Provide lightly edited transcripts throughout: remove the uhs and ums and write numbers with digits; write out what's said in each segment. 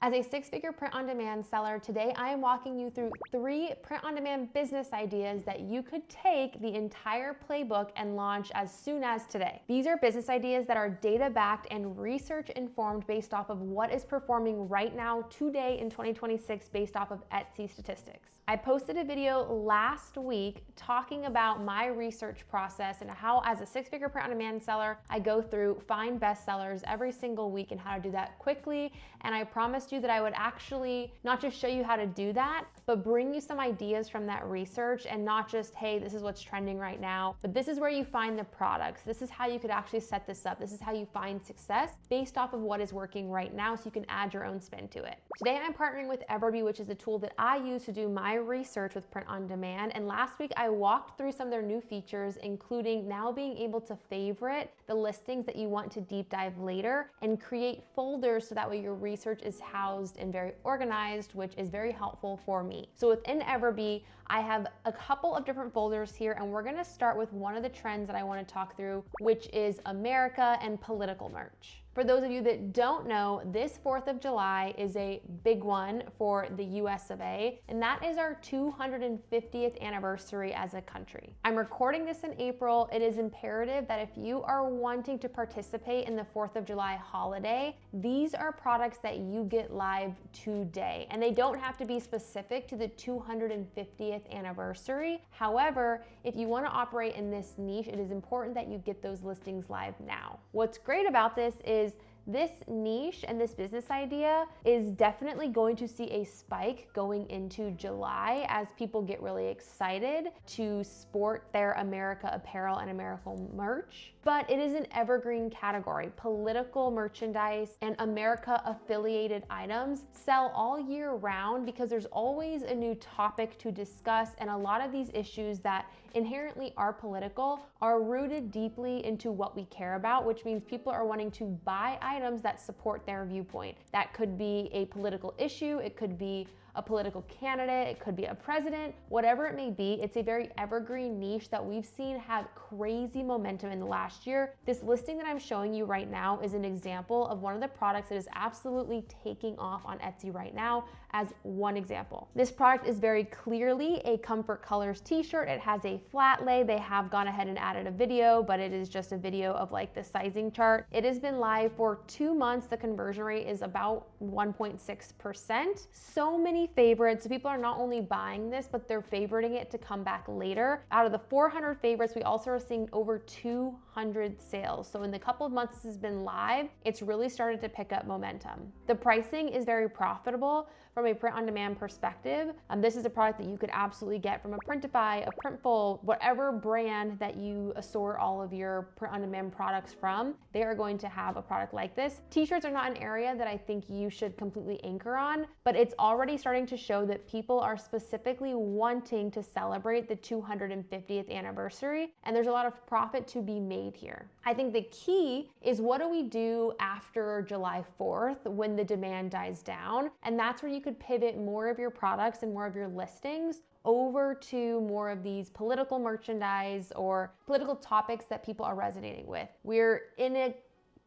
As a six-figure print-on-demand seller, today I am walking you through 3 print-on-demand business ideas that you could take the entire playbook and launch as soon as today. These are business ideas that are data-backed and research-informed based off of what is performing right now today in 2026 based off of Etsy statistics. I posted a video last week talking about my research process and how, as a six-figure print-on-demand seller, I go through find bestsellers every single week and how to do that quickly. And I promised you that I would actually not just show you how to do that, but bring you some ideas from that research, and not just, hey, this is what's trending right now, but this is where you find the products. This is how you could actually set this up. This is how you find success based off of what is working right now, so you can add your own spin to it. Today I'm partnering with EverBee, which is a tool that I use to do my research with print on demand. And last week I walked through some of their new features, including now being able to favorite the listings that you want to deep dive later and create folders so that way your research is housed and very organized, which is very helpful for me. So within EverBee, I have a couple of different folders here, and we're gonna start with one of the trends that I wanna talk through, which is America and political merch. For those of you that don't know, this 4th of July is a big one for the US of A, and that is our 250th anniversary as a country. I'm recording this in April. It is imperative that if you are wanting to participate in the 4th of July holiday, these are products that you get live today, and they don't have to be specific to the 250th anniversary. However, if you want to operate in this niche, it is important that you get those listings live now. What's great about this is this niche and this business idea is definitely going to see a spike going into July as people get really excited to sport their America apparel and American merch. But it is an evergreen category. Political merchandise and America affiliated items sell all year round because there's always a new topic to discuss, and a lot of these issues that inherently are political are rooted deeply into what we care about, which means people are wanting to buy items that support their viewpoint. That could be a political issue, it could be a political candidate, it could be a president, whatever it may be. It's a very evergreen niche that we've seen have crazy momentum in the last year. This listing that I'm showing you right now is an example of one of the products that is absolutely taking off on Etsy right now, as one example. This product is very clearly a Comfort Colors t-shirt. It has a flat lay. They have gone ahead and added a video, but it is just a video of like the sizing chart. It has been live for 2 months. The conversion rate is about 1.6%. So many favorites. So people are not only buying this, but they're favoriting it to come back later. Out of the 400 favorites, we also are seeing over 200 sales. So in the couple of months this has been live, it's really started to pick up momentum. The pricing is very profitable from a print-on-demand perspective. This is a product that you could absolutely get from a Printify, a Printful, whatever brand that you assort all of your print-on-demand products from, they are going to have a product like this. T-shirts are not an area that I think you should completely anchor on, but it's already starting to show that people are specifically wanting to celebrate the 250th anniversary, and there's a lot of profit to be made here. I think the key is, what do we do after July 4th when the demand dies down? And that's where you could pivot more of your products and more of your listings over to more of these political merchandise or political topics that people are resonating with. We're in a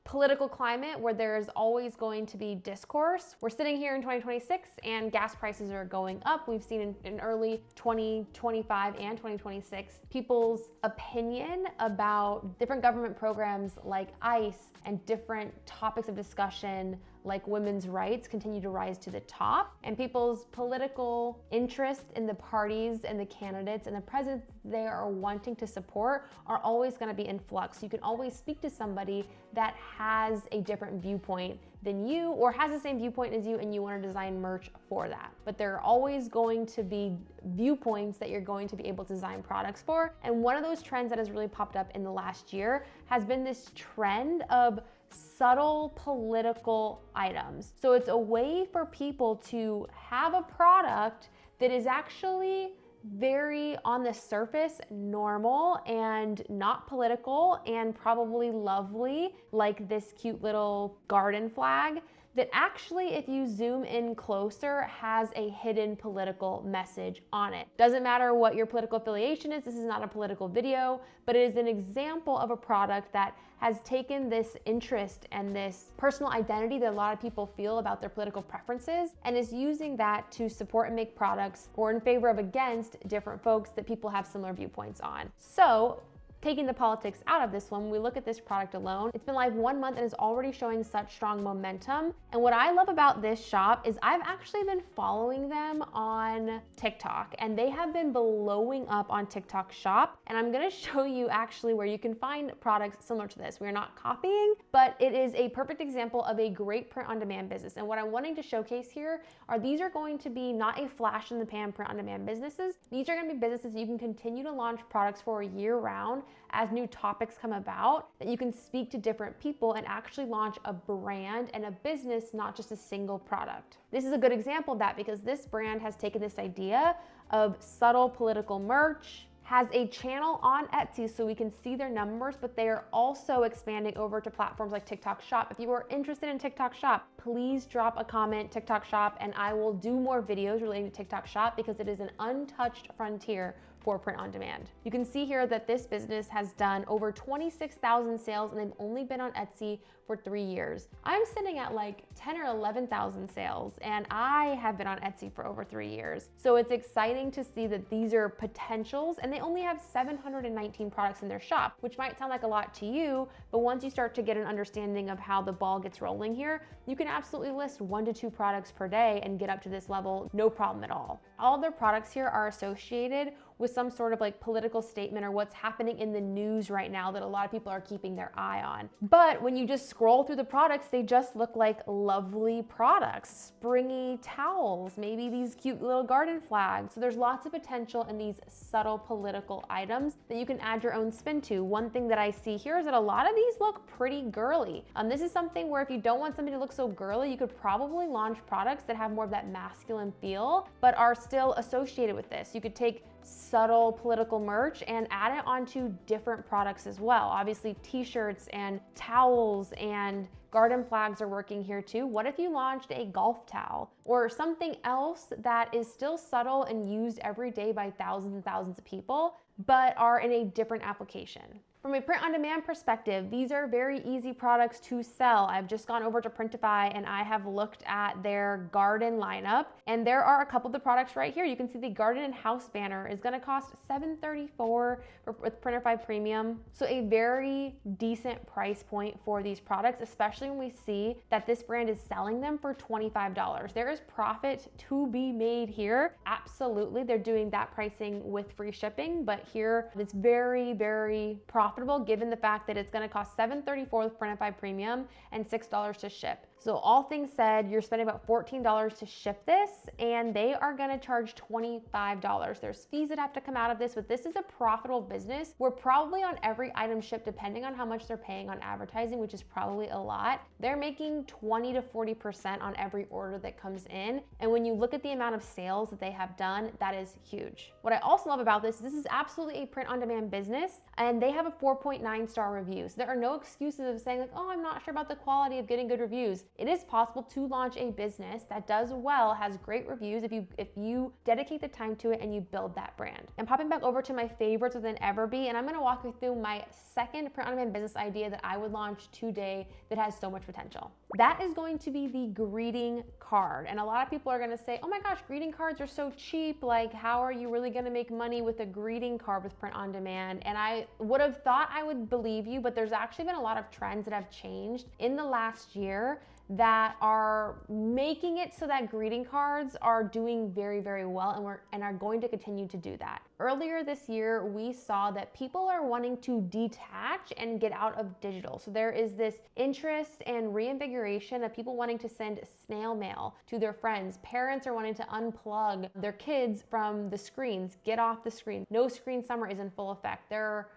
political climate where there's always going to be discourse. We're sitting here in 2026 and gas prices are going up. We've seen in early 2025 and 2026 people's opinion about different government programs like ICE and different topics of discussion like women's rights continue to rise to the top, and people's political interest in the parties and the candidates and the presidents they are wanting to support are always going to be in flux. You can always speak to somebody that has a different viewpoint than you, or has the same viewpoint as you, and you want to design merch for that. But there are always going to be viewpoints that you're going to be able to design products for. And one of those trends that has really popped up in the last year has been this trend of subtle political items. So it's a way for people to have a product that is actually very on the surface normal and not political and probably lovely, like this cute little garden flag, that actually, if you zoom in closer, has a hidden political message on it. Doesn't matter what your political affiliation is, this is not a political video, but it is an example of a product that has taken this interest and this personal identity that a lot of people feel about their political preferences and is using that to support and make products or in favor of against different folks that people have similar viewpoints on. So, taking the politics out of this one, when we look at this product alone, it's been live 1 month and is already showing such strong momentum. And what I love about this shop is I've actually been following them on TikTok, and they have been blowing up on TikTok Shop. And I'm gonna show you actually where you can find products similar to this. We're not copying, but it is a perfect example of a great print-on-demand business. And what I'm wanting to showcase here are these are going to be not a flash in the pan print-on-demand businesses. These are gonna be businesses you can continue to launch products for year round as new topics come about, that you can speak to different people and actually launch a brand and a business, not just a single product. This is a good example of that because this brand has taken this idea of subtle political merch, has a channel on Etsy so we can see their numbers, but they are also expanding over to platforms like TikTok Shop. If you are interested in TikTok Shop, please drop a comment, TikTok Shop, and I will do more videos relating to TikTok Shop because it is an untouched frontier for print on demand. You can see here that this business has done over 26,000 sales and they've only been on Etsy for 3 years. I'm sitting at like 10 or 11,000 sales and I have been on Etsy for over 3 years. So it's exciting to see that these are potentials and they only have 719 products in their shop, which might sound like a lot to you, but once you start to get an understanding of how the ball gets rolling here, you can absolutely list 1 to 2 products per day and get up to this level, no problem at all. All of their products here are associated with some sort of like political statement or what's happening in the news right now that a lot of people are keeping their eye on. But when you just scroll through the products, they just look like lovely products, springy towels, maybe these cute little garden flags. So there's lots of potential in these subtle political items that you can add your own spin to. One thing that I see here is that a lot of these look pretty girly. This is something where if you don't want something to look so girly, you could probably launch products that have more of that masculine feel, but are still associated with this. You could take subtle political merch and add it onto different products as well. Obviously, t-shirts and towels and garden flags are working here too. What if you launched a golf towel or something else that is still subtle and used every day by thousands and thousands of people, but are in a different application? From a print-on-demand perspective, these are very easy products to sell. I've just gone over to Printify and I have looked at their garden lineup, and there are a couple of the products right here. You can see the garden and house banner is gonna cost $7.34 with Printify Premium. So a very decent price point for these products, especially when we see that this brand is selling them for $25. There is profit to be made here. Absolutely, they're doing that pricing with free shipping, but here it's very, very profitable given the fact that it's going to cost $7.34 with Printify Premium and $6 to ship. So all things said, you're spending about $14 to ship this and they are going to charge $25. There's fees that have to come out of this, but this is a profitable business. We're probably on every item shipped, depending on how much they're paying on advertising, which is probably a lot. They're making 20 to 40% on every order that comes in. And when you look at the amount of sales that they have done, that is huge. What I also love about this is absolutely a print on demand business and they have a 4.9 star review. So there are no excuses of saying like, oh, I'm not sure about the quality of getting good reviews. It is possible to launch a business that does well, has great reviews if you dedicate the time to it and you build that brand. And popping back over to my favorites within EverBee, and I'm gonna walk you through my second print-on-demand business idea that I would launch today that has so much potential. That is going to be the greeting card. And a lot of people are gonna say, oh my gosh, greeting cards are so cheap. Like, how are you really gonna make money with a greeting card with print on demand? And I would have thought I would believe you, but there's actually been a lot of trends that have changed in the last year that are making it so that greeting cards are doing very, very well and are going to continue to do that. Earlier this year, we saw that people are wanting to detach and get out of digital. So there is this interest and reinvigoration of people wanting to send snail mail to their friends. Parents are wanting to unplug their kids from the screens, get off the screen. No screen summer is in full effect.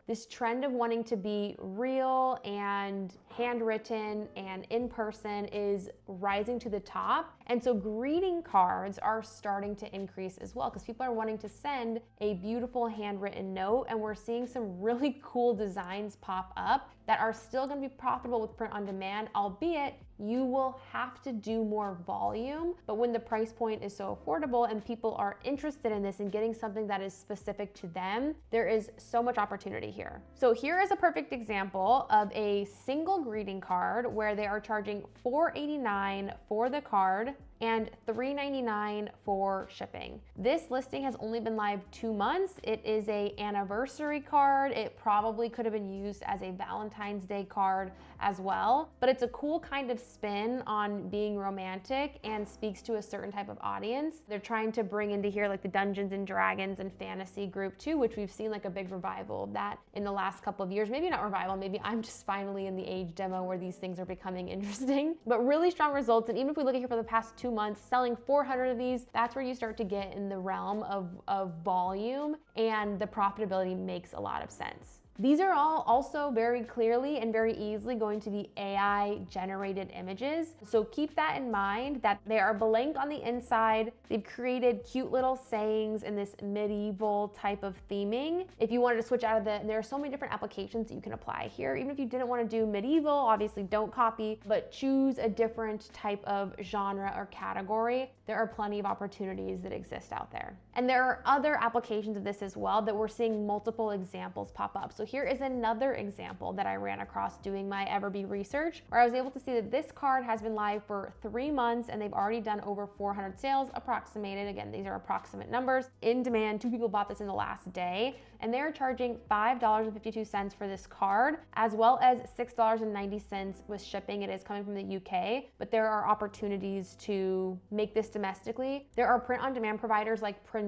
This trend of wanting to be real and handwritten and in person is rising to the top. And so greeting cards are starting to increase as well because people are wanting to send a beautiful handwritten note, and we're seeing some really cool designs pop up that are still going to be profitable with print on demand, albeit you will have to do more volume. But when the price point is so affordable and people are interested in this and getting something that is specific to them, there is so much opportunity here. So here is a perfect example of a single greeting card where they are charging $4.89 for the card and $3.99 for shipping. This listing has only been live 2 months. It is an anniversary card. It probably could have been used as a Valentine's Day card as well, but it's a cool kind of spin on being romantic and speaks to a certain type of audience. They're trying to bring into here like the Dungeons and Dragons and fantasy group too, which we've seen like a big revival of that in the last couple of years. Maybe not revival, maybe I'm just finally in the age demo where these things are becoming interesting, but really strong results. And even if we look at here for the past 2 months, selling 400 of these, that's where you start to get in the realm of volume, and the profitability makes a lot of sense. These are all also very clearly and very easily going to be AI generated images. So keep that in mind that they are blank on the inside. They've created cute little sayings in this medieval type of theming. If you wanted to switch out of there are so many different applications that you can apply here. Even if you didn't want to do medieval, obviously don't copy, but choose a different type of genre or category. There are plenty of opportunities that exist out there. And there are other applications of this as well that we're seeing multiple examples pop up. So here is another example that I ran across doing my EverBee research, where I was able to see that this card has been live for 3 months and they've already done over 400 sales, approximated. Again, these are approximate numbers. In demand, 2 people bought this in the last day, and they're charging $5.52 for this card, as well as $6.90 with shipping. It is coming from the UK, but there are opportunities to make this domestically. There are print on demand providers like Printify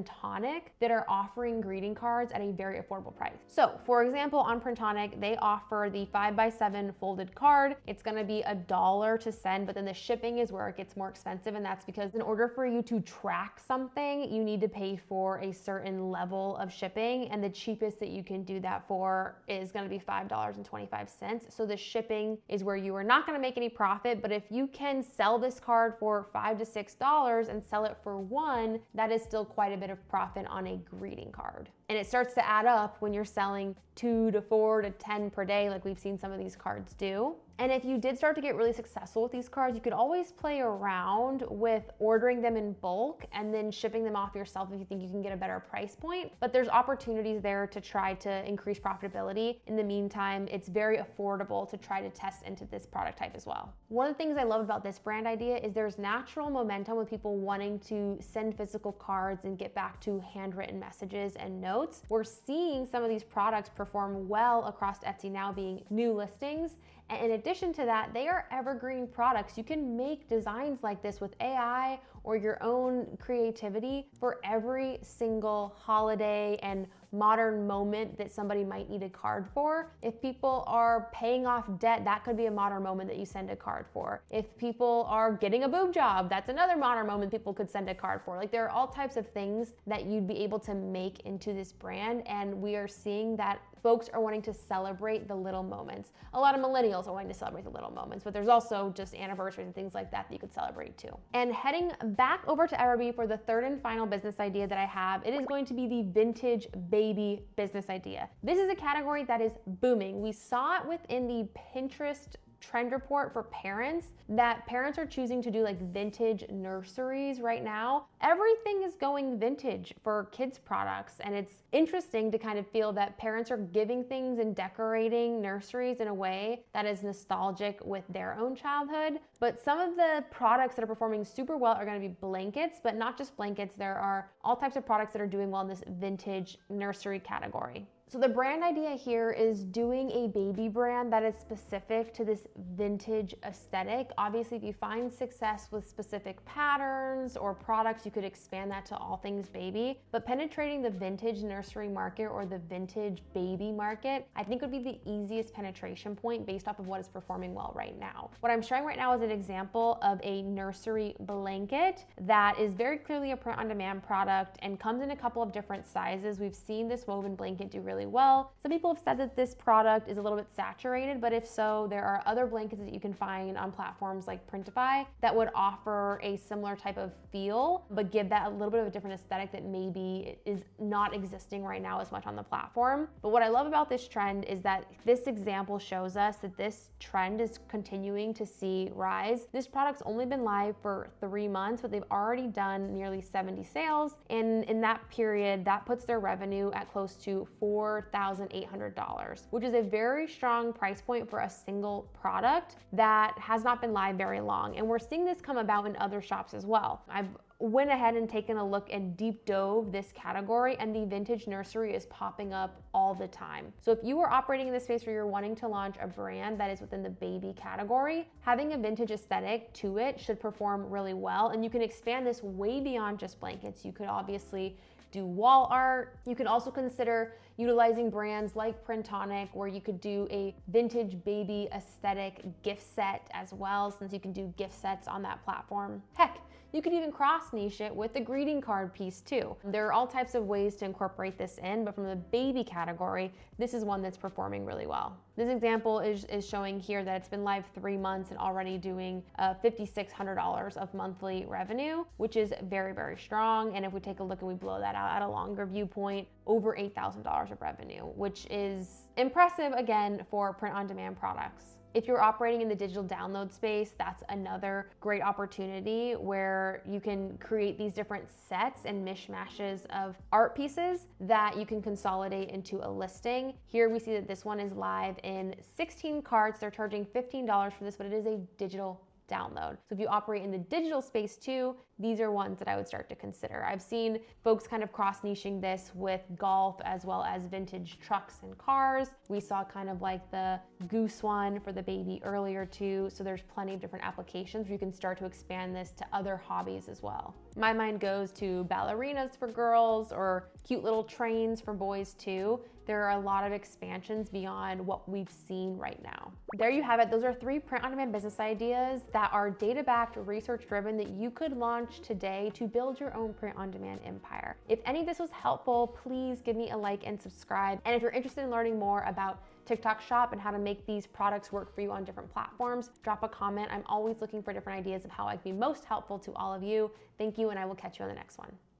that are offering greeting cards at a very affordable price. So for example, on Printify, they offer the 5x7 folded card. It's gonna be $1 to send, but then the shipping is where it gets more expensive, and that's because in order for you to track something, you need to pay for a certain level of shipping, and the cheapest that you can do that for is gonna be $5.25. So the shipping is where you are not gonna make any profit, but if you can sell this card for $5 to $6 and sell it for $1, that is still quite a bit of profit on a greeting card. And it starts to add up when you're selling 2 to 4 to 10 per day, like we've seen some of these cards do. And if you did start to get really successful with these cards, you could always play around with ordering them in bulk and then shipping them off yourself if you think you can get a better price point. But there's opportunities there to try to increase profitability. In the meantime, it's very affordable to try to test into this product type as well. One of the things I love about this brand idea is there's natural momentum with people wanting to send physical cards and get back to handwritten messages and notes. We're seeing some of these products perform well across Etsy now, being new listings. And in addition to that, they are evergreen products. You can make designs like this with AI or your own creativity for every single holiday and modern moment that somebody might need a card for. If people are paying off debt, that could be a modern moment that you send a card for. If people are getting a boob job, that's another modern moment people could send a card for. Like, there are all types of things that you'd be able to make into this brand, and we are seeing that folks are wanting to celebrate the little moments. A lot of millennials are wanting to celebrate the little moments, but there's also just anniversaries and things like that that you could celebrate too. And heading back over to EverBee for the third and final business idea that I have, it is going to be the vintage baby business idea. This is a category that is booming. We saw it within the Pinterest trend report for parents, that parents are choosing to do like vintage nurseries right now. Everything is going vintage for kids products, and it's interesting to kind of feel that parents are giving things and decorating nurseries in a way that is nostalgic with their own childhood. But some of the products that are performing super well are going to be blankets, but not just blankets. There are all types of products that are doing well in this vintage nursery category. So the brand idea here is doing a baby brand that is specific to this vintage aesthetic. Obviously, if you find success with specific patterns or products, you could expand that to all things baby. But penetrating the vintage nursery market or the vintage baby market, I think would be the easiest penetration point based off of what is performing well right now. What I'm showing right now is an example of a nursery blanket that is very clearly a print-on-demand product and comes in a couple of different sizes. We've seen this woven blanket do really really well. Some people have said that this product is a little bit saturated, but if so, there are other blankets that you can find on platforms like Printify that would offer a similar type of feel, but give that a little bit of a different aesthetic that maybe is not existing right now as much on the platform. But what I love about this trend is that this example shows us that this trend is continuing to see rise. This product's only been live for 3 months, but they've already done nearly 70 sales. And in that period, that puts their revenue at close to $4,800, which is a very strong price point for a single product that has not been live very long. And we're seeing this come about in other shops as well. I've went ahead and taken a look and deep dove this category, and the vintage nursery is popping up all the time. So if you are operating in this space where you're wanting to launch a brand that is within the baby category, having a vintage aesthetic to it should perform really well. And you can expand this way beyond just blankets. You could obviously do wall art. You can also consider utilizing brands like Printonic, where you could do a vintage baby aesthetic gift set as well, since you can do gift sets on that platform. Heck, you could even cross niche it with the greeting card piece too. There are all types of ways to incorporate this in, but from the baby category, this is one that's performing really well. This example is showing here that it's been live 3 months and already doing $5,600 of monthly revenue, which is very, very strong. And if we take a look and we blow that out at a longer viewpoint, over $8,000 of revenue, which is impressive again for print-on-demand products. If you're operating in the digital download space, that's another great opportunity where you can create these different sets and mishmashes of art pieces that you can consolidate into a listing. Here we see that this one is live in 16 carts. They're charging $15 for this, but it is a digital download. So if you operate in the digital space too, these are ones that I would start to consider. I've seen folks kind of cross-niching this with golf as well as vintage trucks and cars. We saw kind of like the goose one for the baby earlier too. So there's plenty of different applications where you can start to expand this to other hobbies as well. My mind goes to ballerinas for girls or cute little trains for boys too. There are a lot of expansions beyond what we've seen right now. There you have it. Those are 3 print-on-demand business ideas that are data-backed, research-driven that you could launch today to build your own print-on-demand empire. If any of this was helpful, please give me a like and subscribe. And if you're interested in learning more about TikTok Shop and how to make these products work for you on different platforms, drop a comment. I'm always looking for different ideas of how I can be most helpful to all of you. Thank you, and I will catch you on the next one.